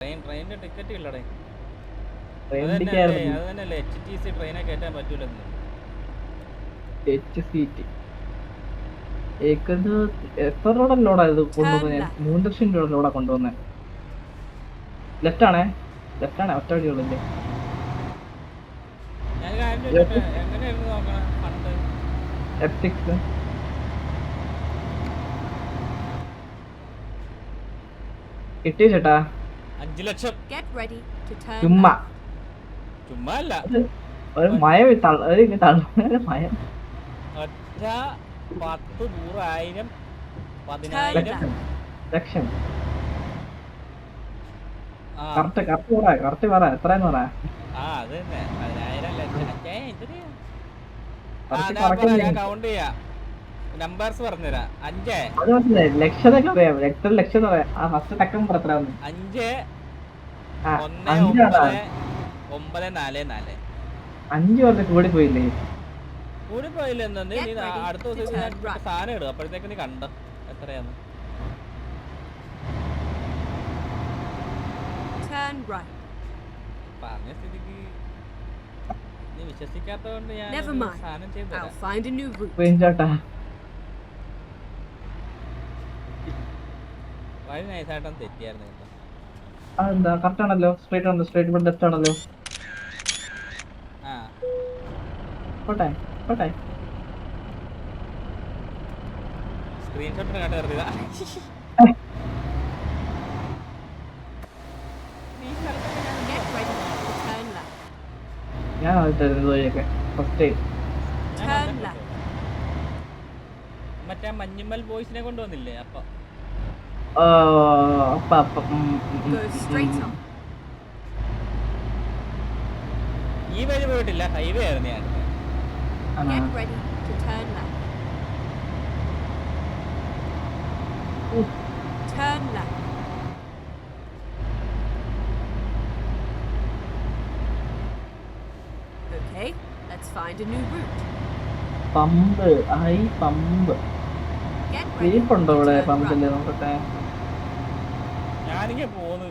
ട്രെയിനിന്റെ ticket ഇല്ലടേ. Train അത് ടിക്കറ്റായിരുന്നു. തന്നെയല്ലേ HTC ട്രെയിനെ കയറ്റാൻ പറ്റൂലെന്ന്. HCT എത്ര രൂപ ലോഡാ ഇത് കൊണ്ടുവന്നത്? 3 ലക്ഷം രൂപ ലോഡാ കൊണ്ടുവന്നത്. ലെഫ്റ്റ് ആണേ ഒറ്റ വഴിയുള്ളല്ലേ. ഞാൻ കാര്യം ചോദിച്ചോട്ടെ, എങ്ങനെയായിരുന്നു നോക്കണം ഫണ്ട്? F6 കിട്ടിയ ചേട്ടാ 5 ലക്ഷം. ചുമ്മാ ചുമ്മാ അല്ല, ഒരു മയം മയം. ഒറ്റ 10, 100, 1000, 10,000 ലക്ഷം. ആ കറക്റ്റ് പറ എത്രയെന്ന് പറ. അത് തന്നെ 10,000 ലക്ഷം. ഞാൻ കൗണ്ട് ചെയ്യാം, നമ്പേഴ്സ് പറഞ്ഞുതരാം. 5 അത് മനസ്സിലായി. ലക്ഷത്തൊക്കെ അറിയാം, എത്ര ലക്ഷം പറയാം. ആ ഫസ്റ്റ് ടക്കം പറ എത്ര 5 1 9 9 4 4. 5 പറഞ്ഞ കൂടി പോയില്ലേ? കൂടി പോയില്ല. എന്താ നീ അടുത്ത ദിവസം ഞാൻ സാധനം ഇടും, അപ്പോഴത്തേക്ക് നീ കണ്ടോ എത്രയാന്ന്. പറഞ്ഞ സ്ഥിതിക്ക് നീ വിശ്വസിക്കാത്തോണ്ട് ഞാൻ സാധനം ചെയ്തു തരാം. വഴി നൈസായിട്ടൊന്ന് തെറ്റിയായിരുന്നു കേട്ടോ. അതെന്താ? കറക്റ്റ് ആണല്ലോ, സ്ട്രേറ്റ് ബട്ട് ലെഫ്റ്റ് ആണല്ലോ. ആ പോട്ടെ സ്ക്രീൻഷോട്ടിന് കണ്ടു കയറിയതാ. ഞാൻ ഫസ്റ്റ് മറ്റേ മഞ്ഞുമ്മൽ ബോയ്സിനെ കൊണ്ടുവന്നില്ലേ അപ്പൊ ഈ വഴി പോയിട്ടില്ല, ഹൈവേ ആയിരുന്നു ഞാൻ. പമ്പ് സ്ലീപ്പുണ്ടോ ഇവിടെ? പമ്പില് നോക്കട്ടെ. ഞാനിങ്ങനെ പോന്ന്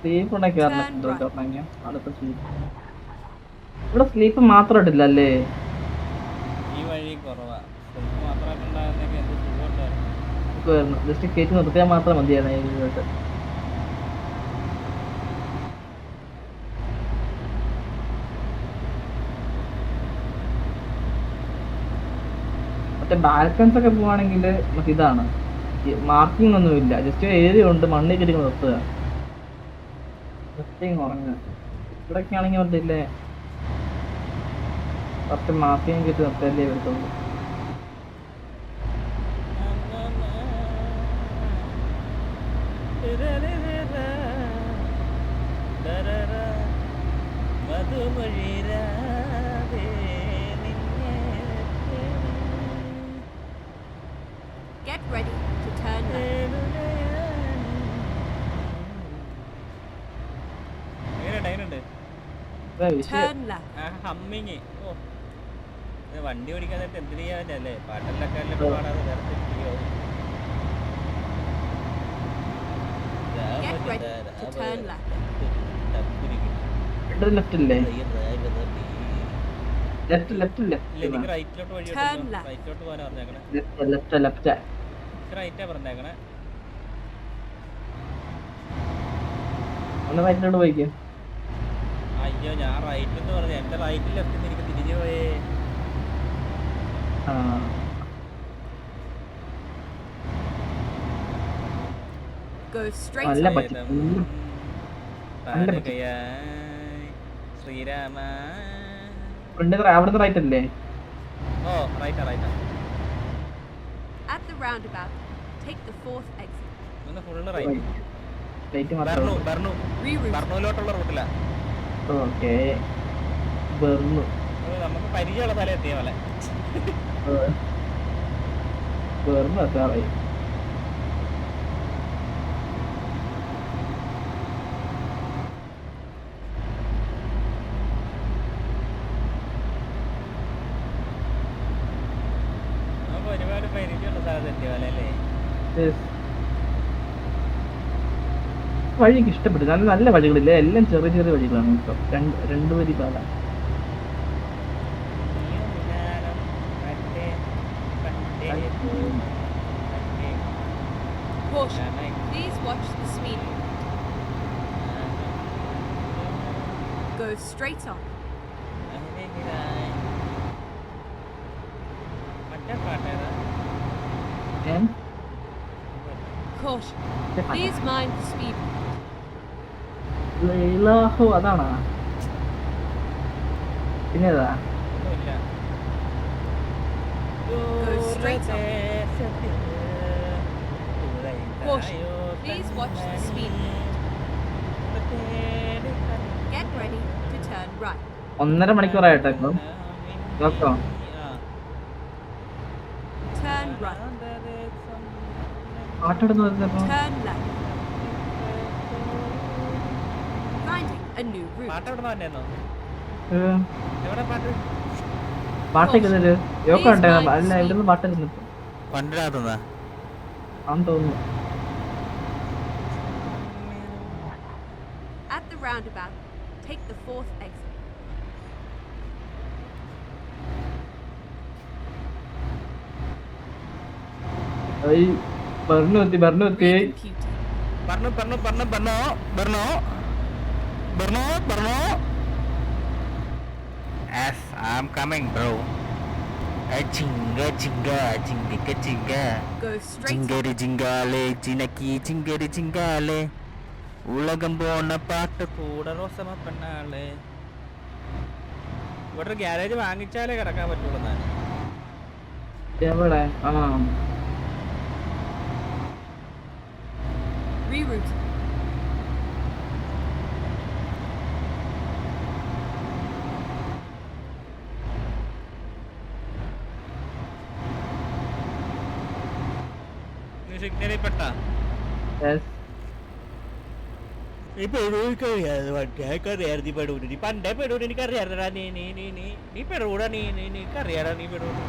സ്ലീപ്പ് ഉണ്ടെങ്കിൽ അടുത്ത സ്ലീപ്പ്. ഇവിടെ സ്ലീപ്പ് മാത്രമായിട്ടില്ല അല്ലേ? ഈ വഴി കുറവാ. മാത്രമായിട്ടുണ്ടായിരുന്നെങ്കിൽ എന്ത് സുഖമുണ്ടായിരുന്നു. ജസ്റ്റ് കയറ്റി നിർത്തിയാൽ മാത്രം മതിയായിരുന്നു. മറ്റേ ബാൽക്കൺസ് ഒക്കെ പോവാണെങ്കിൽ മറ്റേ ഇതാണ്, മാർക്കിംഗ് ഒന്നുമില്ല, ജസ്റ്റ് ഏരിയ ഉണ്ട്, മണ്ണിൽ കയറി നിർത്തുക, ഉറങ്ങുക. ഇവിടൊക്കെ ആണെങ്കിൽ മറ്റില്ലേ കുറച്ച് മാർക്കിംഗ് കിട്ടി നിർത്തല്ലേ വരുത്തുള്ളൂ. ഹമ്മിങ്. വണ്ടി ഓടിക്കാനായിട്ട് എന്ത് ചെയ്യാനല്ലേ, പാട്ടെല്ലാം പാടാതെ വേർതിരിക്കുകയോ. എനിക്ക് റൈറ്റിലോട്ട് വഴി, റൈറ്റിലോട്ട് പോകാനാ പറഞ്ഞേക്കണേ. റൈറ്റാ പറഞ്ഞേക്കണേ. റൈറ്റിലോട്ട് പോയിക്കോ. അയ്യോ, ഞാൻ റൈറ്റ് എന്ന് പറഞ്ഞു, എന്റെ റൈറ്റിൽ ലെഫ്റ്റ് എനിക്ക് തിരിഞ്ഞു പോയേ. ശ്രീരാമ. അവിടുന്ന് റൈറ്റ് അല്ലേ? ഓ റൈറ്റാ റൈറ്റാ. Full right. ബർണൂലോട്ടുള്ള റൂട്ടിലാ. ഓക്കേ, നമുക്ക് പരിചയമുള്ള സ്ഥലം എത്തിയ പോലെ. എത്താറായി. നമുക്ക് ഒരുപാട് പരിചയമുള്ള സ്ഥലത്ത് എത്തിയ പോലെ അല്ലേ? വഴി എനിക്ക് ഇഷ്ടപ്പെട്ടു. നല്ല നല്ല വഴികളില്ല, എല്ലാം ചെറിയ ചെറിയ വഴികളാണ് ഇപ്പൊ. രണ്ട് വരി പാത. Caution, please watch the speed. Go straight on. Uh Caution, please mind the speed. ലൈലാഹോ അതാണോ? പിന്നെ ഏതാ? Go straight on. Caution, please watch the speed. Get ready to turn right. 1.5 മണിക്കൂറായിട്ടോ ഇപ്പം. നോക്കോ? Turn right. പാട്ടെടുത്ത് വരുന്നപ്പോ Turn left. Finding a new route. പാട്ടൊക്കെ തരും യോക്ക ഉണ്ടായിരുന്നു. അല്ല ഇവിടുന്ന് പാട്ടൊക്കെ പണ്ടാത്തുന്ന ആണെന്ന് തോന്നുന്നു. At the roundabout, take the 4th exit. ഭരണത്തി Recomputing. Yes, I'm coming, bro. Chinga chinga chingika chinga. Go straight on. Chingari chingale chinaki chingari chingale. ഉലകം പോണ പാട്ട് കൂടെ റോസമ പെണ്ണാളെ. ഇവിടെ ഒരു ഗ്യാരേജ് വാങ്ങിച്ചാലേ കിടക്കാൻ പറ്റുള്ളൂ. ഞാൻ എവിടെ? ആ Reroute. സിഗ്നലിൽ പെട്ടാ യെസ്. നീ പെടൂരിക്കറിയാതെ വണ്ടിയാക്കറിയാറ്. നീ പെടൂര്, നീ പണ്ടേ പെടൂര് എനിക്കറിയാറടാ. നീ പെടൂടാ. നീക്കറിയാടാ നീ പെടൂര്.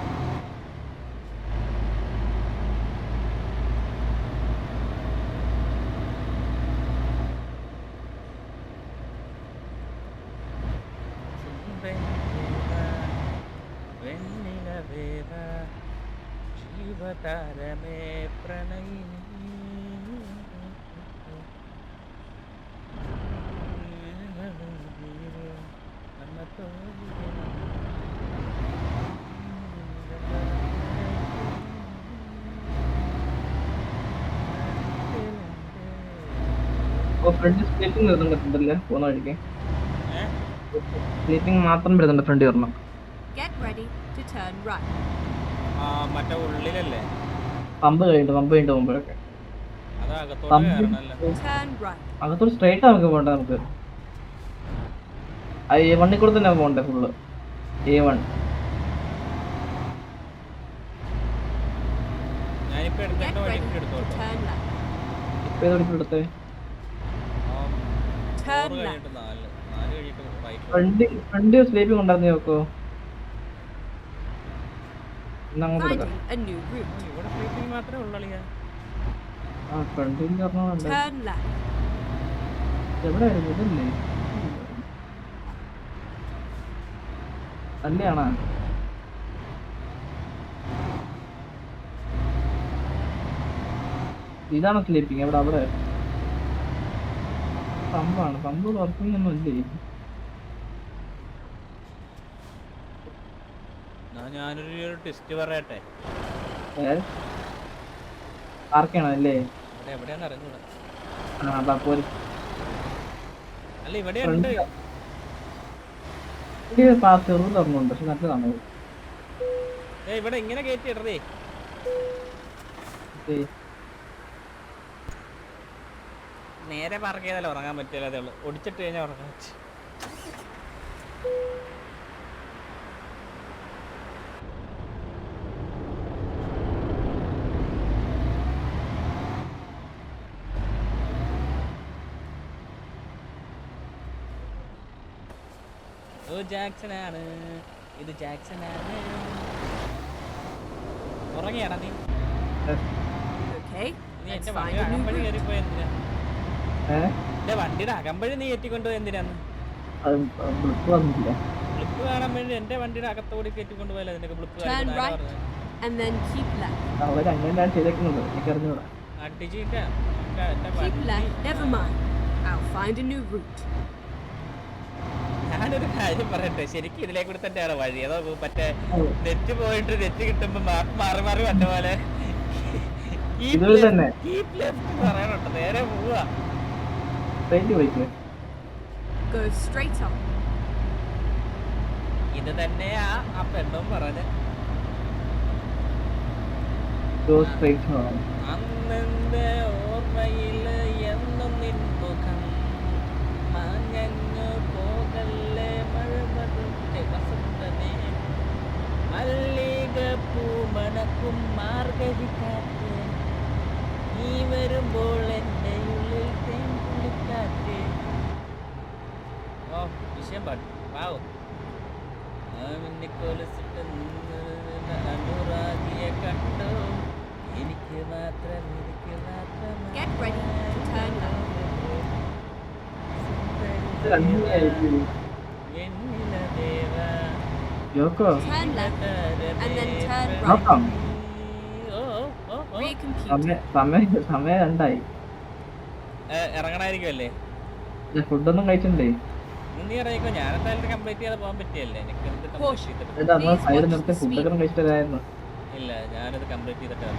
ജീവതാരമേ പ്രണയിനി ഫ്രണ്ട് സ്ലീപ്പിംഗ് വരുന്നുണ്ടല്ലേ പോകുന്ന വഴിക്ക്? സ്ലീപ്പിംഗ് മാത്രം വരുന്നുണ്ട് ഫ്രണ്ട് വരണം. Get ready to turn right. മറ്റേ ഉള്ളിലല്ലേ? പമ്പ് കഴിഞ്ഞിട്ട് പോകുമ്പോഴൊക്കെ അത് അകത്തോട്ട് കയറണല്ലേ? Turn right. അകത്തോട്ട് സ്ട്രൈറ്റ് നമുക്ക് പോകണ്ട. നമുക്ക് A1 കൂടെ തന്നെ പോകണ്ടേ ഫുള്ള്? A1 ഞാനിപ്പോ Get എടുത്തിട്ട് ready വഴിക്ക് to എടുത്തോട്ടോ. turn left. ഇപ്പൊ ഏതൊക്കെ എടുത്തേ? Turn left. കഴിഞ്ഞിട്ട് 4 കഴിഞ്ഞിട്ട് റൈറ്റ്. ഫ്രണ്ട് സ്ലീപ്പിംഗ് ഉണ്ടായിരുന്നു നോക്കോ. അങ്ങോട്ട് Finding a new route. ഇവിടെ സ്ലീപ്പിംഗ് മാത്രമേ ഉള്ളിയാ. ആ ഫ്രണ്ടിൽ പറഞ്ഞുണ്ട്. Turn left. എവിടെയായിരുന്നു? ഇതല്ലേ അല്ലെയാണോ? ഇതാണ് സ്ലീപ്പിംഗ്. എവിടെ? അവിടെ പമ്പാണ്. പമ്പ് വർക്കിംഗ് ഒന്നും ഇല്ലേ? ഞാനൊരു ടെസ്റ്റ് പറയട്ടെ. ആർക്കാണോ അല്ലേ? എവിടെയാന്ന് അറിഞ്ഞൂടാ. അല്ല ഇവിടെ ഉണ്ട്. ചെറു തുറന്നുണ്ട് പക്ഷെ നല്ലതാണ്. ഇവിടെ ഇങ്ങനെ കയറ്റി ഇടറേ. നേരെ പാർക്ക് ചെയ്താലേ ഉറങ്ങാൻ പറ്റില്ല. അതേ ഉള്ളു. ഒടിച്ചിട്ട് കഴിഞ്ഞാൽ ഉറങ്ങാൻ പറ്റും. ജാക്സൺ ആണ് ഇത്. ജാക്സൺ ആണ്. ഉറങ്ങിയാടാ നീ? Okay, നീ let's എന്റെ find a new വഴി route. കയറിപ്പോയ എന്തിനാ? എന്റെ വണ്ടിയുടെ അകമ്പഴി നീ എത്തിക്കൊണ്ടുപോയി എന്തിനാന്ന്? അത് ബ്ലിപ്പ് വന്നില്ല. ബ്ലിപ്പ് കാണാൻ വേണ്ടി എന്റെ വണ്ടിയുടെ അകത്തോടി കയറ്റിക്കൊണ്ടുപോയല്ലേ നിനക്ക് ബ്ലിപ്പ് Turn കാണിക്കുന്നത്? ആരാ right. പറഞ്ഞത്? And then keep left. അവർ അങ്ങനെയാണ് ചെയ്തേക്കുന്നത്, എനിക്കറിഞ്ഞൂടാ. അടിച്ചിട്ടാ എന്റെ Keep വണ്ടി. left. Never mind. I'll find a new route. ഞാനൊരു കാര്യം പറയട്ടെ, ശരിക്കും ഇതിലെ കൂടി തന്നെയാണ് വഴി. അതോ മറ്റേ അതെ. നെറ്റ് പോയിട്ട് നെറ്റ് കിട്ടുമ്പോ മാറി മാറി വന്ന പോലെ ഇതുപോലെ തന്നെ. കീപ് ലെഫ്റ്റ് പറയണുണ്ട്, നേരെ പോവാ. സ്ട്രൈറ്റ് പോയിക്കേ. Go straight up. ഇത് തന്നെയാ ആ പെണ്ണും പറഞ്ഞ്. ഗോ സ്ട്രൈറ്റ് പോകണം. അന്നെന്റെ ഓർമ്മയില് എന്നും നിൻമുഖം മാഞ്ഞങ്ങ് പോകല്ലേ മഴമതുന്റെ വസന്തമേ മല്ലികപ്പൂ മണക്കും മാർഗഴിക്കാറ്റ് നീ വരുമ്പോൾ എൻ്റെ ഉള്ളിൽ തേൻ കുളിക്കാറ്റ്. ഓ വിഷയം പാട്ട് വാവ്. മിന്നിക്കോലസിട്ട് അനുരാഗിയെ കണ്ടു എനിക്ക് മാത്രം Get ready to turn left. Joko Turn left. And then turn right. നോക്കാം. Recomputer. സമയം രണ്ടായി. ഇറങ്ങണായിരിക്കുമല്ലേ? ഫുഡൊന്നും കഴിച്ചിട്ടുണ്ടേ. നീ ഇറങ്ങിക്കോ, ഞാൻ എന്തായാലും കംപ്ലീറ്റ് ചെയ്യാതെ പോകാൻ പറ്റിയല്ലേ? എനിക്ക് എന്ത് complete ചെയ്തിട്ട്? എന്നിട്ട് അന്ന് സൈഡിൽ നിർത്തി ഫുഡൊക്കെ കഴിച്ചിട്ടായിരുന്നു. ഇല്ല, ഞാനത് കംപ്ലീറ്റ് ചെയ്തിട്ട്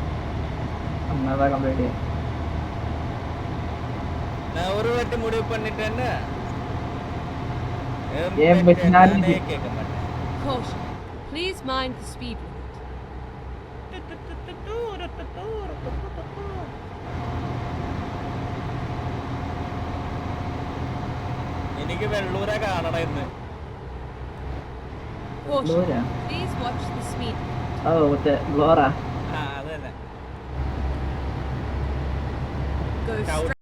അന്നതാ കംപ്ലീറ്റ് ചെയ്യാം. நான் ஒரு வாட்டி முடிவு பண்ணிட்டேன்னு ஏன் பத்தி நான் நானே கேட்க மாட்டேன். Caution. Please mind the speed limit. എനിക്ക് വെള്ളൂര കാണണം ഇന്ന്. Caution. Laura. Please watch the speed limit. ഓ മറ്റേ ഗ്ലോറ. ആ അത് തന്നെ. Go Cow- straight.